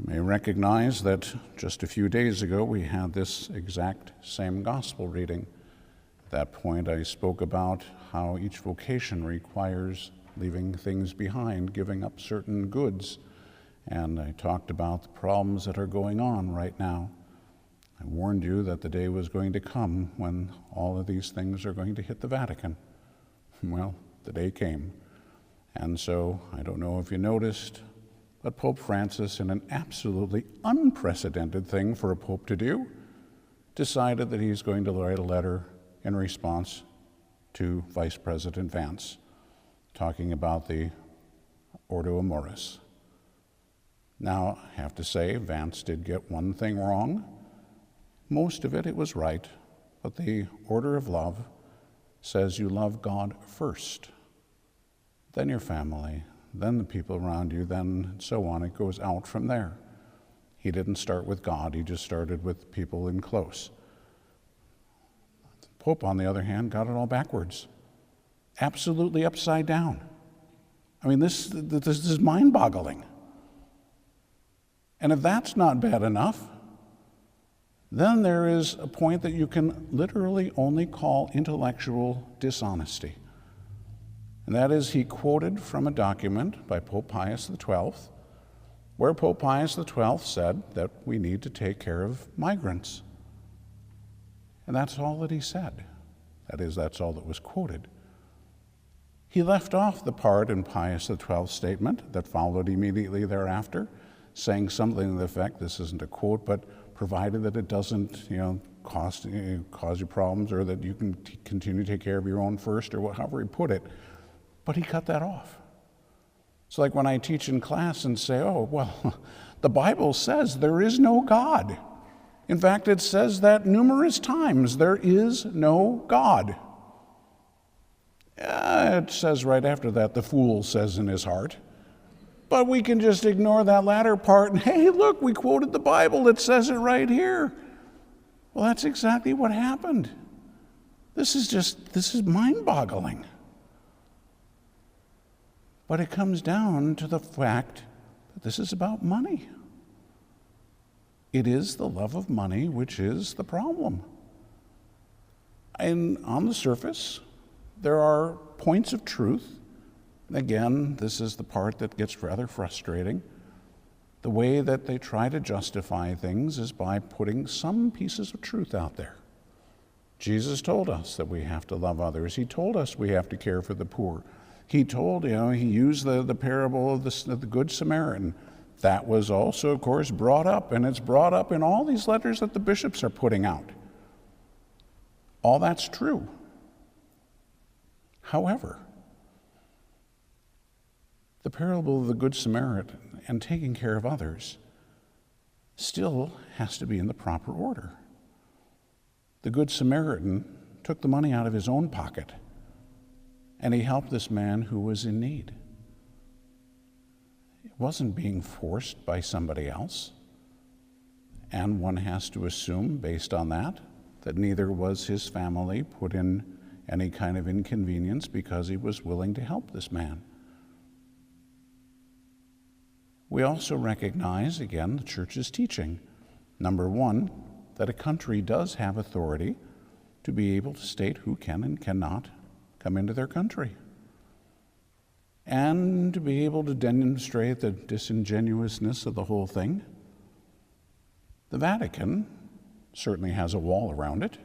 You may recognize that just a few days ago we had this exact same gospel reading. At that point I spoke about how each vocation requires leaving things behind, giving up certain goods, and I talked about the problems that are going on right now. I warned you that the day was going to come when all of these things are going to hit the Vatican. Well, the day came. And so, I don't know if you noticed, but Pope Francis, in an absolutely unprecedented thing for a pope to do, decided that he's going to write a letter in response to Vice President Vance, talking about the Ordo Amoris. Now, I have to say, Vance did get one thing wrong. Most of it was right, but the order of love says you love God first, then your family, then the people around you, then so on. It goes out from there. He didn't start with God, he just started with people in close. The Pope, on the other hand, got it all backwards. Absolutely upside down. I mean, this is mind-boggling. And if that's not bad enough, then there is a point that you can literally only call intellectual dishonesty. And that is, he quoted from a document by Pope Pius XII, where Pope Pius XII said that we need to take care of migrants. And that's all that he said. That is, that's all that was quoted. He left off the part in Pius XII's statement that followed immediately thereafter, saying something to the effect, this isn't a quote, but provided that it doesn't, cause you problems, or that you can continue to take care of your own first, or however he put it. But he cut that off. It's like when I teach in class and say, oh, well, the Bible says there is no God. In fact, it says that numerous times, there is no God. It says right after that, the fool says in his heart. But we can just ignore that latter part and, hey, look, we quoted the Bible. It says it right here. Well, that's exactly what happened. This is mind-boggling. But it comes down to the fact that this is about money. It is the love of money which is the problem. And on the surface, there are points of truth. Again, this is the part that gets rather frustrating. The way that they try to justify things is by putting some pieces of truth out there. Jesus told us that we have to love others. He told us we have to care for the poor. He told, he used the parable of the Good Samaritan. That was also, of course, brought up, and it's brought up in all these letters that the bishops are putting out. All that's true. However, the parable of the Good Samaritan and taking care of others still has to be in the proper order. The Good Samaritan took the money out of his own pocket, and he helped this man who was in need. It wasn't being forced by somebody else. And one has to assume, based on that neither was his family put in any kind of inconvenience because he was willing to help this man. We also recognize, again, the Church's teaching. Number one, that a country does have authority to be able to state who can and cannot come into their country, and to be able to demonstrate the disingenuousness of the whole thing. The Vatican certainly has a wall around it.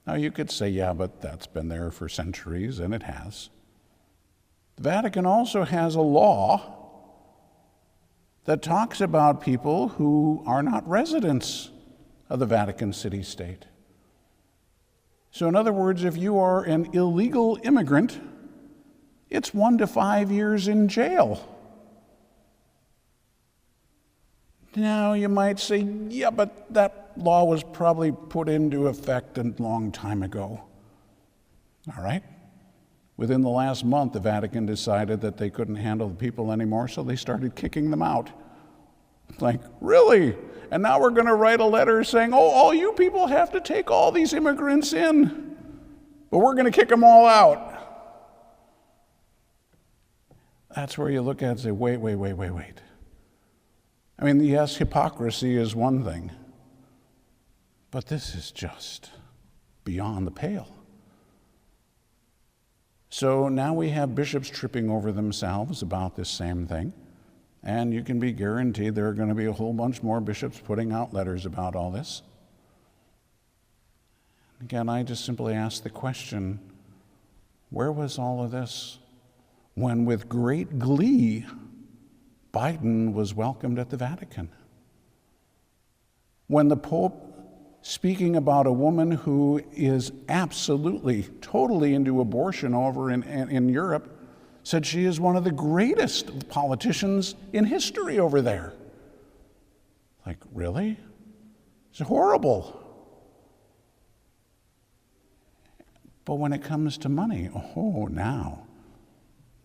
Now you could say, yeah, but that's been there for centuries, and it has. The Vatican also has a law that talks about people who are not residents of the Vatican city-state. So in other words, if you are an illegal immigrant, it's 1 to 5 years in jail. Now you might say, yeah, but that law was probably put into effect a long time ago. All right. Within the last month, the Vatican decided that they couldn't handle the people anymore, so they started kicking them out. Like, really? And now we're going to write a letter saying, oh, all you people have to take all these immigrants in, but we're going to kick them all out. That's where you look at it and say, wait. I mean, yes, hypocrisy is one thing, but this is just beyond the pale. So now we have bishops tripping over themselves about this same thing, and you can be guaranteed there are going to be a whole bunch more bishops putting out letters about all this. Again, I just simply ask the question, where was all of this when with great glee Biden was welcomed at the Vatican? When the Pope, speaking about a woman who is absolutely, totally into abortion over in Europe, said she is one of the greatest politicians in history over there. Like, really? It's horrible. But when it comes to money, now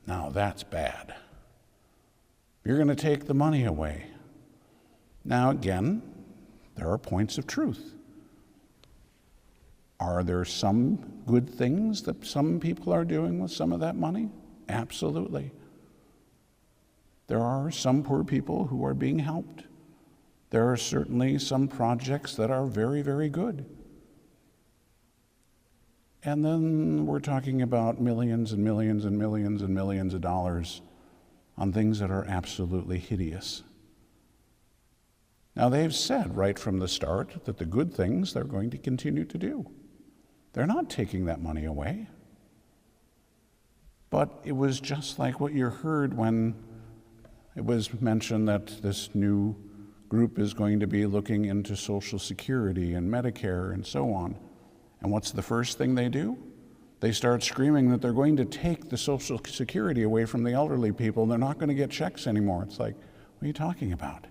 that's bad. You're going to take the money away. Now again, there are points of truth. Are there some good things that some people are doing with some of that money? Absolutely. There are some poor people who are being helped. There are certainly some projects that are very, very good. And then we're talking about millions and millions and millions and millions of dollars on things that are absolutely hideous. Now, they've said right from the start that the good things they're going to continue to do. They're not taking that money away. But it was just like what you heard when it was mentioned that this new group is going to be looking into Social Security and Medicare and so on. And what's the first thing they do? They start screaming that they're going to take the Social Security away from the elderly people. They're not going to get checks anymore. It's like, what are you talking about?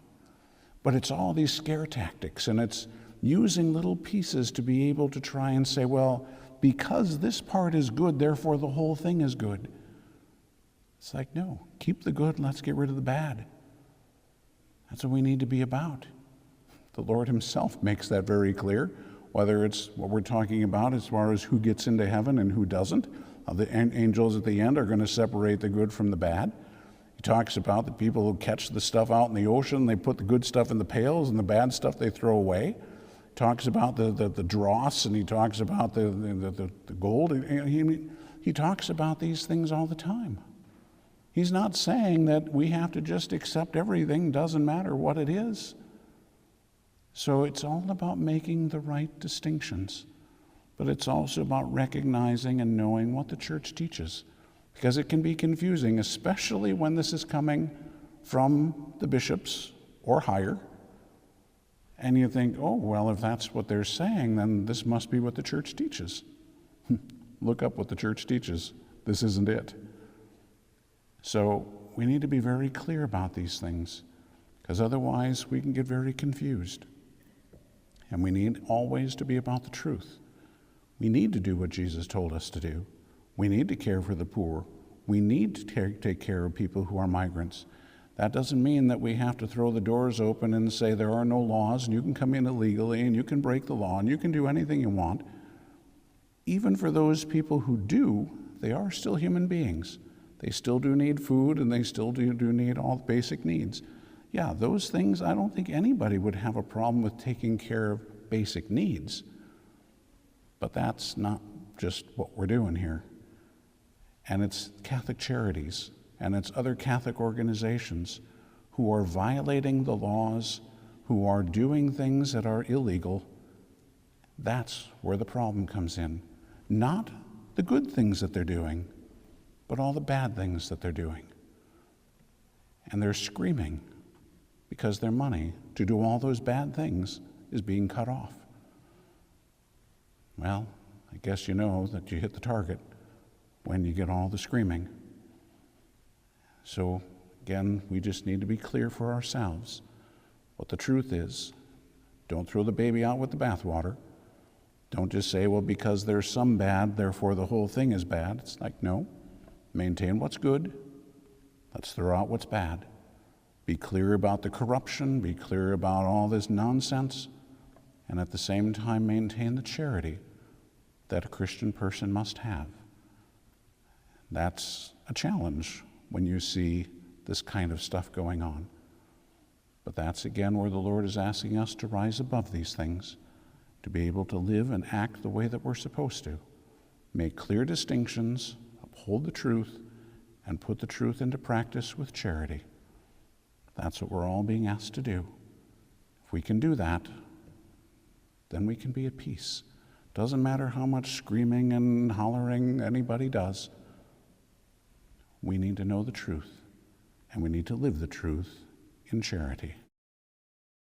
But it's all these scare tactics, and it's using little pieces to be able to try and say, well, because this part is good, therefore the whole thing is good. It's like, no, keep the good and let's get rid of the bad. That's what we need to be about. The Lord himself makes that very clear, whether it's what we're talking about as far as who gets into heaven and who doesn't. The angels at the end are going to separate the good from the bad. He talks about the people who catch the stuff out in the ocean, they put the good stuff in the pails and the bad stuff they throw away. He talks about the dross, and he talks about the gold. He talks about these things all the time. He's not saying that we have to just accept everything, doesn't matter what it is. So it's all about making the right distinctions, but it's also about recognizing and knowing what the church teaches, because it can be confusing, especially when this is coming from the bishops or higher, and you think, oh, well, if that's what they're saying, then this must be what the church teaches. Look up what the church teaches. This isn't it. So we need to be very clear about these things, because otherwise we can get very confused. And we need always to be about the truth. We need to do what Jesus told us to do. We need to care for the poor. We need to take care of people who are migrants. That doesn't mean that we have to throw the doors open and say there are no laws and you can come in illegally and you can break the law and you can do anything you want. Even for those people who do, they are still human beings. They still do need food and they still do need all the basic needs. Yeah, those things, I don't think anybody would have a problem with taking care of basic needs. But that's not just what we're doing here. And it's Catholic Charities and it's other Catholic organizations who are violating the laws, who are doing things that are illegal. That's where the problem comes in. Not the good things that they're doing, but all the bad things that they're doing. And they're screaming because their money to do all those bad things is being cut off. Well, I guess you know that you hit the target when you get all the screaming. So, again, we just need to be clear for ourselves what the truth is. Don't throw the baby out with the bathwater. Don't just say, well, because there's some bad, therefore the whole thing is bad. It's like, no. Maintain what's good. Let's throw out what's bad. Be clear about the corruption. Be clear about all this nonsense. And at the same time, maintain the charity that a Christian person must have. That's a challenge when you see this kind of stuff going on. But But that's again where the Lord is asking us to rise above these things, to be able to live and act the way that we're supposed to, make clear distinctions, uphold the truth, and put the truth into practice with charity. That's what we're all being asked to do. If we can do that, then we can be at peace. Doesn't matter how much screaming and hollering anybody does. We need to know the truth, and we need to live the truth in charity.